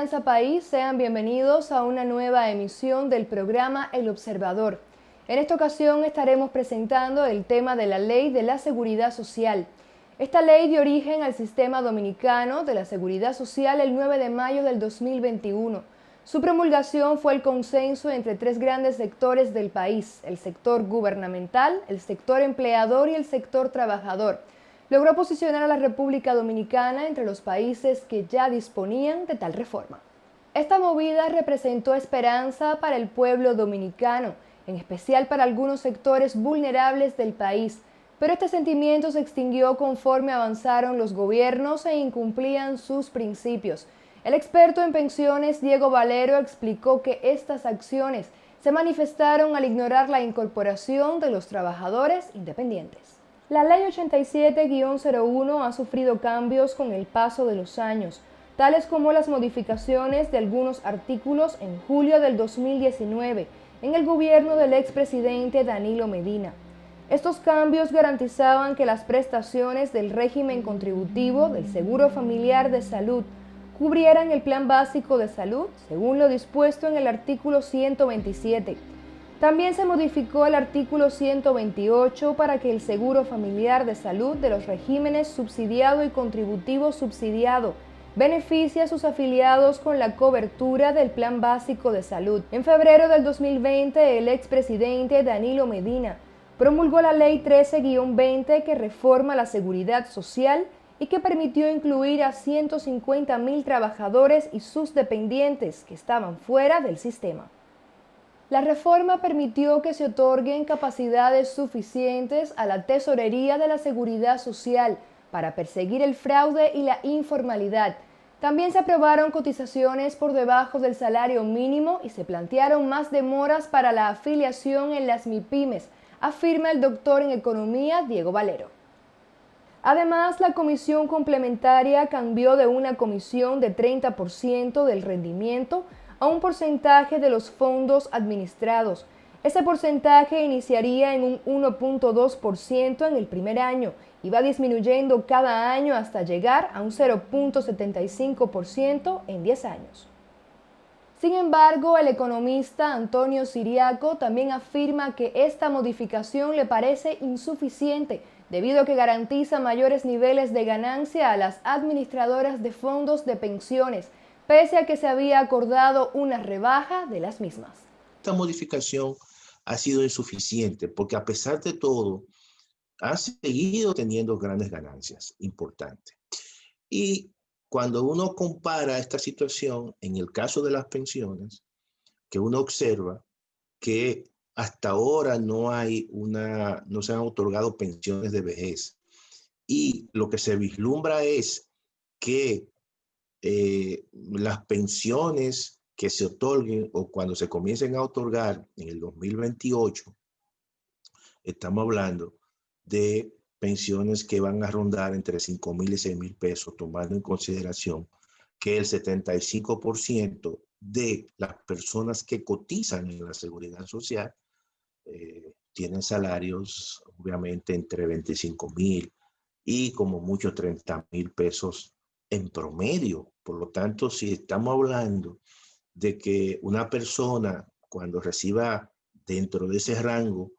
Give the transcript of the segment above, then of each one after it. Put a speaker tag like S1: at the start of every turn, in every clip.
S1: Esperanza País, sean bienvenidos a una nueva emisión del programa El Observador. En esta ocasión estaremos presentando el tema de la Ley de la Seguridad Social. Esta ley dio origen al sistema dominicano de la Seguridad Social el 9 de mayo del 2021. Su promulgación fue el consenso entre tres grandes sectores del país: el sector gubernamental, el sector empleador y el sector trabajador. Logró posicionar a la República Dominicana entre los países que ya disponían de tal reforma. Esta movida representó esperanza para el pueblo dominicano, en especial para algunos sectores vulnerables del país, pero este sentimiento se extinguió conforme avanzaron los gobiernos e incumplían sus principios. El experto en pensiones Diego Valero explicó que estas acciones se manifestaron al ignorar la incorporación de los trabajadores independientes. La Ley 87-01 ha sufrido cambios con el paso de los años, tales como las modificaciones de algunos artículos en julio del 2019 en el gobierno del expresidente Danilo Medina. Estos cambios garantizaban que las prestaciones del régimen contributivo del Seguro Familiar de Salud cubrieran el Plan Básico de Salud, según lo dispuesto en el artículo 127. También se modificó el artículo 128 para que el Seguro Familiar de Salud de los regímenes subsidiado y contributivo subsidiado beneficie a sus afiliados con la cobertura del Plan Básico de Salud. En febrero del 2020, el expresidente Danilo Medina promulgó la Ley 13-20 que reforma la seguridad social y que permitió incluir a 150.000 trabajadores y sus dependientes que estaban fuera del sistema. La reforma permitió que se otorguen capacidades suficientes a la Tesorería de la Seguridad Social para perseguir el fraude y la informalidad. También se aprobaron cotizaciones por debajo del salario mínimo y se plantearon más demoras para la afiliación en las MIPYMES, afirma el doctor en Economía Diego Valero. Además, la comisión complementaria cambió de una comisión de 30% del rendimiento a un porcentaje de los fondos administrados. Ese porcentaje iniciaría en un 1.2% en el primer año y va disminuyendo cada año hasta llegar a un 0.75% en 10 años. Sin embargo, el economista Antonio Siriaco también afirma que esta modificación le parece insuficiente debido a que garantiza mayores niveles de ganancia a las administradoras de fondos de pensiones, pese a que se había acordado una rebaja de las mismas.
S2: Esta modificación ha sido insuficiente porque a pesar de todo ha seguido teniendo grandes ganancias importantes. Y cuando uno compara esta situación en el caso de las pensiones, que uno observa que hasta ahora no se han otorgado pensiones de vejez, y lo que se vislumbra es que las pensiones que se otorguen o cuando se comiencen a otorgar en el 2028, estamos hablando de pensiones que van a rondar entre 5,000 y 6,000 pesos, tomando en consideración que el 75% de las personas que cotizan en la seguridad social tienen salarios obviamente entre 25,000 y como mucho 30,000 pesos en promedio. Por lo tanto, si estamos hablando de que una persona cuando reciba dentro de ese rango,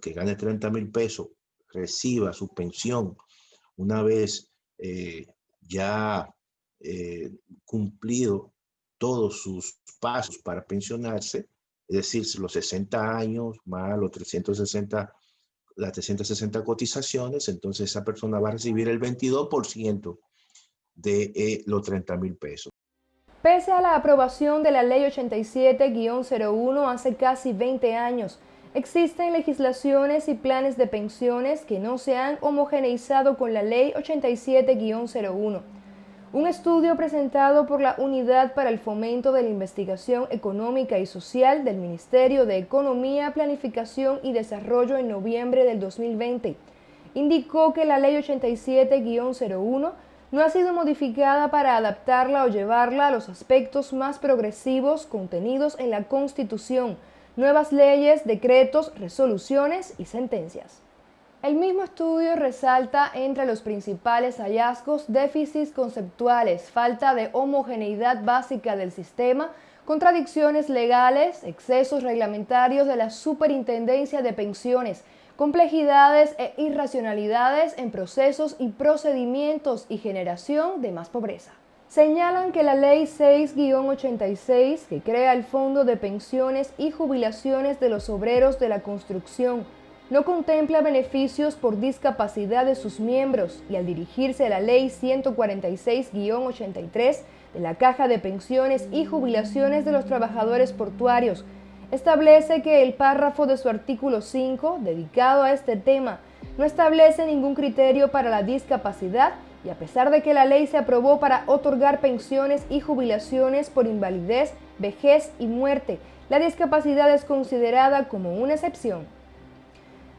S2: que gane 30,000 pesos, reciba su pensión una vez ya cumplido todos sus pasos para pensionarse, es decir, los 60 años más los 360, las 360 cotizaciones, entonces esa persona va a recibir el 22% de los 30,000 pesos.
S1: Pese a la aprobación de la Ley 87-01 hace casi 20 años, existen legislaciones y planes de pensiones que no se han homogeneizado con la Ley 87-01. Un estudio presentado por la Unidad para el Fomento de la Investigación Económica y Social del Ministerio de Economía, Planificación y Desarrollo en noviembre del 2020 indicó que la Ley 87-01 no ha sido modificada para adaptarla o llevarla a los aspectos más progresivos contenidos en la Constitución, nuevas leyes, decretos, resoluciones y sentencias. El mismo estudio resalta entre los principales hallazgos déficits conceptuales, falta de homogeneidad básica del sistema, contradicciones legales, excesos reglamentarios de la Superintendencia de Pensiones, complejidades e irracionalidades en procesos y procedimientos y generación de más pobreza. Señalan que la Ley 6-86, que crea el Fondo de Pensiones y Jubilaciones de los Obreros de la Construcción, no contempla beneficios por discapacidad de sus miembros y al dirigirse a la Ley 146-83 de la Caja de Pensiones y Jubilaciones de los Trabajadores Portuarios, establece que el párrafo de su artículo 5, dedicado a este tema, no establece ningún criterio para la discapacidad y a pesar de que la ley se aprobó para otorgar pensiones y jubilaciones por invalidez, vejez y muerte, la discapacidad es considerada como una excepción.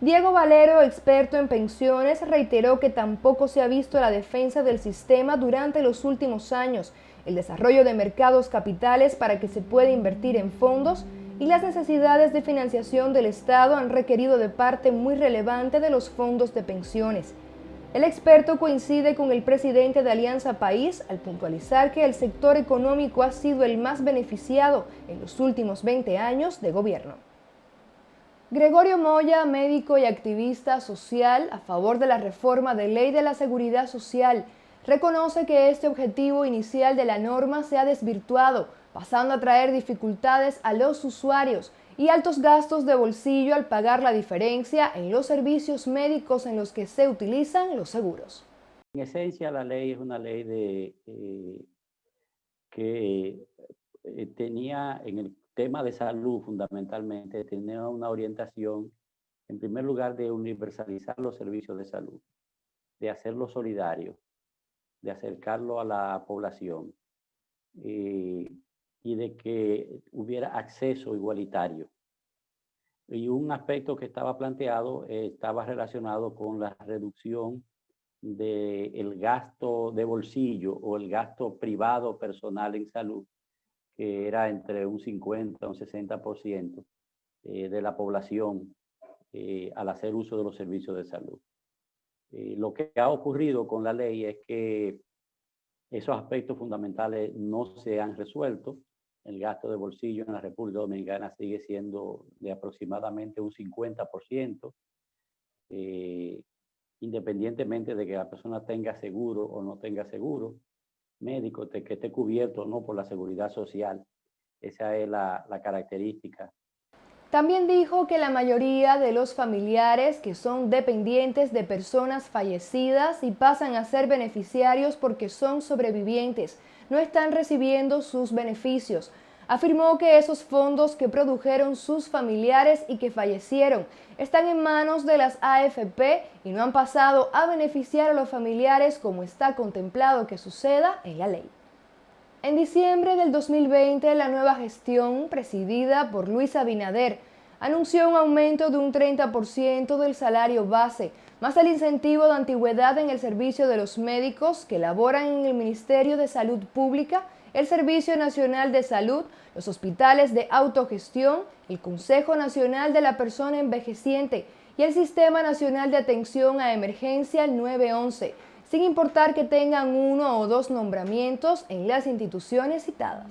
S1: Diego Valero, experto en pensiones, reiteró que tampoco se ha visto la defensa del sistema durante los últimos años, el desarrollo de mercados capitales para que se pueda invertir en fondos y las necesidades de financiación del Estado han requerido de parte muy relevante de los fondos de pensiones. El experto coincide con el presidente de Alianza País al puntualizar que el sector económico ha sido el más beneficiado en los últimos 20 años de gobierno. Gregorio Moya, médico y activista social a favor de la reforma de Ley de la Seguridad Social, reconoce que este objetivo inicial de la norma se ha desvirtuado, pasando a traer dificultades a los usuarios y altos gastos de bolsillo al pagar la diferencia en los servicios médicos en los que se utilizan los seguros.
S3: En esencia, la ley es una ley que tenía en el tema de salud fundamentalmente, tenía una orientación, en primer lugar, de universalizar los servicios de salud, de hacerlo solidario, de acercarlo a la población y de que hubiera acceso igualitario. Y un aspecto que estaba planteado estaba relacionado con la reducción del gasto de bolsillo o el gasto privado personal en salud, que era entre un 50 y un 60% de la población al hacer uso de los servicios de salud. Lo que ha ocurrido con la ley es que esos aspectos fundamentales no se han resuelto. El gasto de bolsillo en la República Dominicana sigue siendo de aproximadamente un 50%, independientemente de que la persona tenga seguro o no tenga seguro médico, que esté cubierto o no por la seguridad social. Esa es la característica.
S1: También dijo que la mayoría de los familiares que son dependientes de personas fallecidas y pasan a ser beneficiarios porque son sobrevivientes, no están recibiendo sus beneficios. Afirmó que esos fondos que produjeron sus familiares y que fallecieron están en manos de las AFP y no han pasado a beneficiar a los familiares como está contemplado que suceda en la ley. En diciembre del 2020, la nueva gestión, presidida por Luis Abinader, anunció un aumento de un 30% del salario base, más el incentivo de antigüedad en el servicio de los médicos que laboran en el Ministerio de Salud Pública, el Servicio Nacional de Salud, los hospitales de autogestión, el Consejo Nacional de la Persona Envejeciente y el Sistema Nacional de Atención a Emergencia 911, sin importar que tengan uno o dos nombramientos en las instituciones citadas.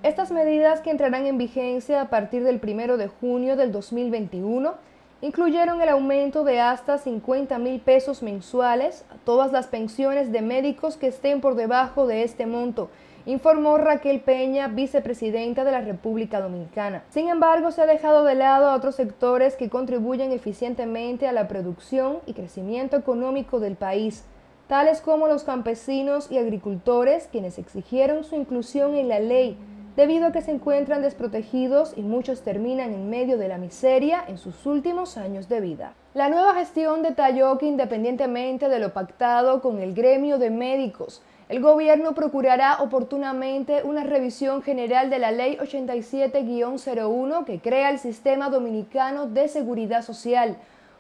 S1: Estas medidas, que entrarán en vigencia a partir del 1 de junio del 2021, incluyeron el aumento de hasta 50,000 pesos mensuales a todas las pensiones de médicos que estén por debajo de este monto, informó Raquel Peña, vicepresidenta de la República Dominicana. Sin embargo, se ha dejado de lado a otros sectores que contribuyen eficientemente a la producción y crecimiento económico del país, tales como los campesinos y agricultores, quienes exigieron su inclusión en la ley, debido a que se encuentran desprotegidos y muchos terminan en medio de la miseria en sus últimos años de vida. La nueva gestión detalló que independientemente de lo pactado con el gremio de médicos, el gobierno procurará oportunamente una revisión general de la Ley 87-01 que crea el Sistema Dominicano de Seguridad Social.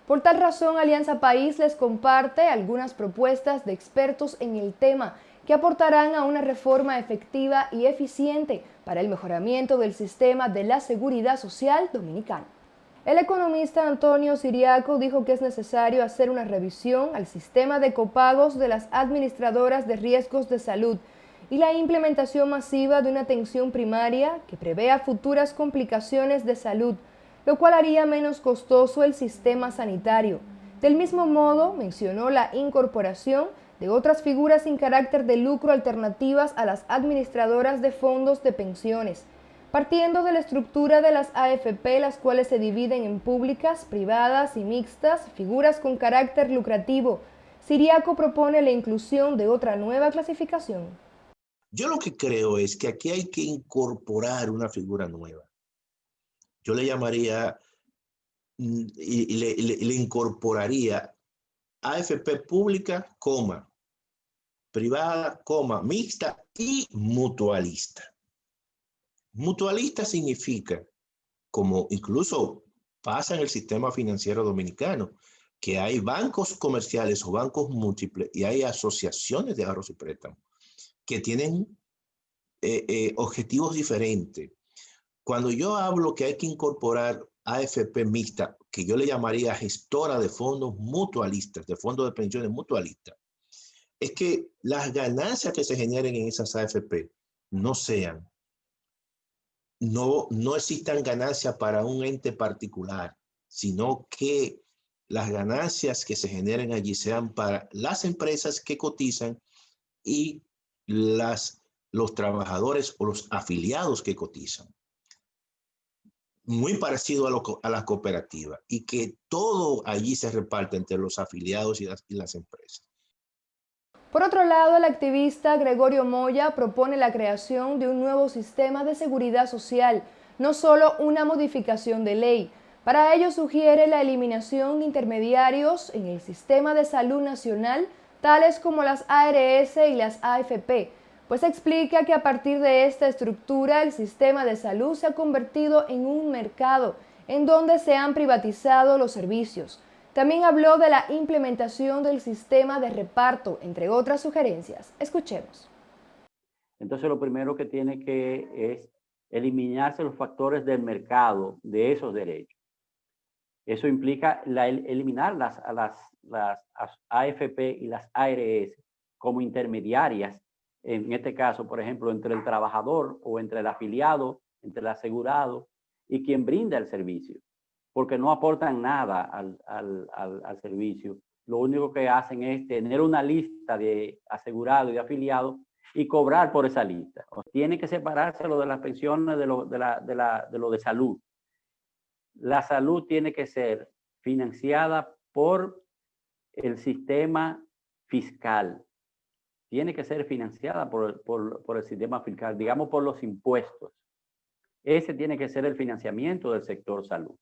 S1: Por tal razón, Alianza País les comparte algunas propuestas de expertos en el tema que aportarán a una reforma efectiva y eficiente para el mejoramiento del sistema de la seguridad social dominicano. El economista Antonio Siriaco dijo que es necesario hacer una revisión al sistema de copagos de las administradoras de riesgos de salud y la implementación masiva de una atención primaria que prevea futuras complicaciones de salud, lo cual haría menos costoso el sistema sanitario. Del mismo modo, mencionó la incorporación de otras figuras sin carácter de lucro alternativas a las administradoras de fondos de pensiones, partiendo de la estructura de las AFP, las cuales se dividen en públicas, privadas y mixtas, figuras con carácter lucrativo. Siriaco propone la inclusión de otra nueva clasificación.
S2: Yo lo que creo es que aquí hay que incorporar una figura nueva. Yo le llamaría y le incorporaría AFP pública, privada, mixta y mutualista. Mutualista significa, como incluso pasa en el sistema financiero dominicano, que hay bancos comerciales o bancos múltiples y hay asociaciones de ahorros y préstamos que tienen objetivos diferentes. Cuando yo hablo que hay que incorporar AFP mixta, que yo le llamaría gestora de fondos mutualistas, de fondos de pensiones mutualistas, es que las ganancias que se generen en esas AFP no existan ganancias para un ente particular, sino que las ganancias que se generen allí sean para las empresas que cotizan y los trabajadores o los afiliados que cotizan. Muy parecido a la cooperativa, y que todo allí se reparte entre los afiliados y las empresas.
S1: Por otro lado, el activista Gregorio Moya propone la creación de un nuevo sistema de seguridad social, no solo una modificación de ley. Para ello sugiere la eliminación de intermediarios en el sistema de salud nacional, tales como las ARS y las AFP, pues explica que a partir de esta estructura el sistema de salud se ha convertido en un mercado en donde se han privatizado los servicios. También habló de la implementación del sistema de reparto, entre otras sugerencias. Escuchemos.
S3: Entonces, lo primero que tiene que es eliminarse los factores del mercado de esos derechos. Eso implica eliminar las AFP y las ARS como intermediarias, en este caso, por ejemplo, entre el trabajador o entre el afiliado, entre el asegurado y quien brinda el servicio, porque no aportan nada al servicio. Lo único que hacen es tener una lista de asegurados y de afiliados y cobrar por esa lista. Tiene que separarse lo de las pensiones de lo de salud. La salud tiene que ser financiada por el sistema fiscal. Tiene que ser financiada por el sistema fiscal, digamos por los impuestos. Ese tiene que ser el financiamiento del sector salud.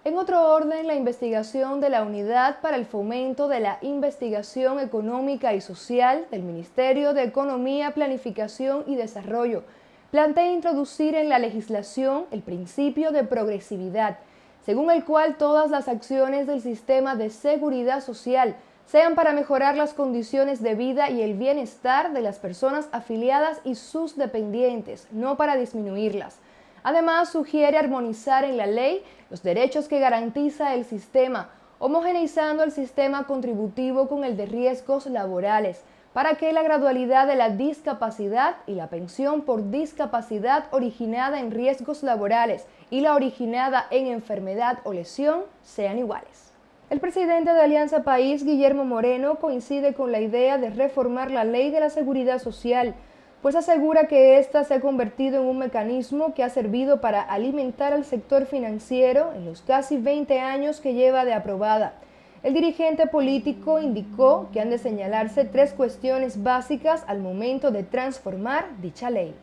S1: En otro orden, la investigación de la Unidad para el Fomento de la Investigación Económica y Social del Ministerio de Economía, Planificación y Desarrollo plantea introducir en la legislación el principio de progresividad, según el cual todas las acciones del sistema de seguridad social sean para mejorar las condiciones de vida y el bienestar de las personas afiliadas y sus dependientes, no para disminuirlas. Además, sugiere armonizar en la ley los derechos que garantiza el sistema, homogeneizando el sistema contributivo con el de riesgos laborales, para que la gradualidad de la discapacidad y la pensión por discapacidad originada en riesgos laborales y la originada en enfermedad o lesión sean iguales. El presidente de Alianza País, Guillermo Moreno, coincide con la idea de reformar la Ley de la Seguridad Social, pues asegura que ésta se ha convertido en un mecanismo que ha servido para alimentar al sector financiero en los casi 20 años que lleva de aprobada. El dirigente político indicó que han de señalarse 3 cuestiones básicas al momento de transformar dicha ley.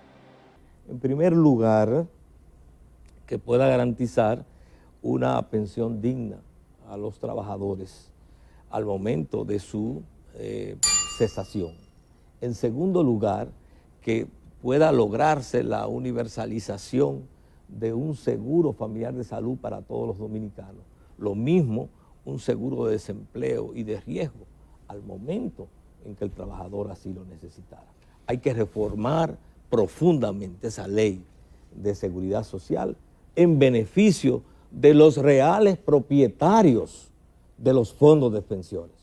S4: En primer lugar, que pueda garantizar una pensión digna a los trabajadores al momento de su cesación. En segundo lugar, que pueda lograrse la universalización de un seguro familiar de salud para todos los dominicanos. Lo mismo, un seguro de desempleo y de riesgo al momento en que el trabajador así lo necesitara. Hay que reformar profundamente esa ley de seguridad social en beneficio de los reales propietarios de los fondos de pensiones,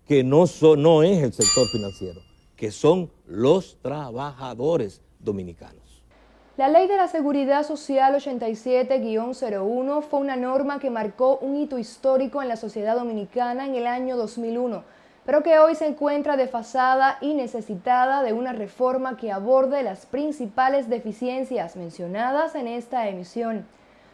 S4: que no es el sector financiero, que son los trabajadores dominicanos.
S1: La Ley de la Seguridad Social 87-01 fue una norma que marcó un hito histórico en la sociedad dominicana en el año 2001, pero que hoy se encuentra desfasada y necesitada de una reforma que aborde las principales deficiencias mencionadas en esta emisión.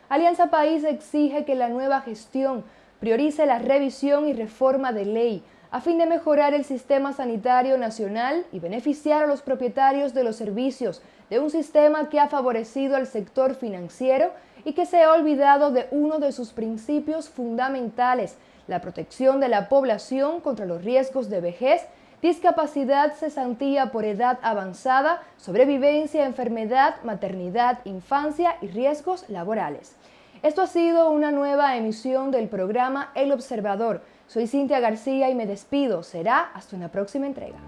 S1: Alianza País exige que la nueva gestión priorice la revisión y reforma de ley a fin de mejorar el sistema sanitario nacional y beneficiar a los propietarios de los servicios de un sistema que ha favorecido al sector financiero y que se ha olvidado de uno de sus principios fundamentales, la protección de la población contra los riesgos de vejez, discapacidad, cesantía por edad avanzada, sobrevivencia, enfermedad, maternidad, infancia y riesgos laborales. Esto ha sido una nueva emisión del programa El Observador. Soy Cintia García y me despido. Será hasta una próxima entrega.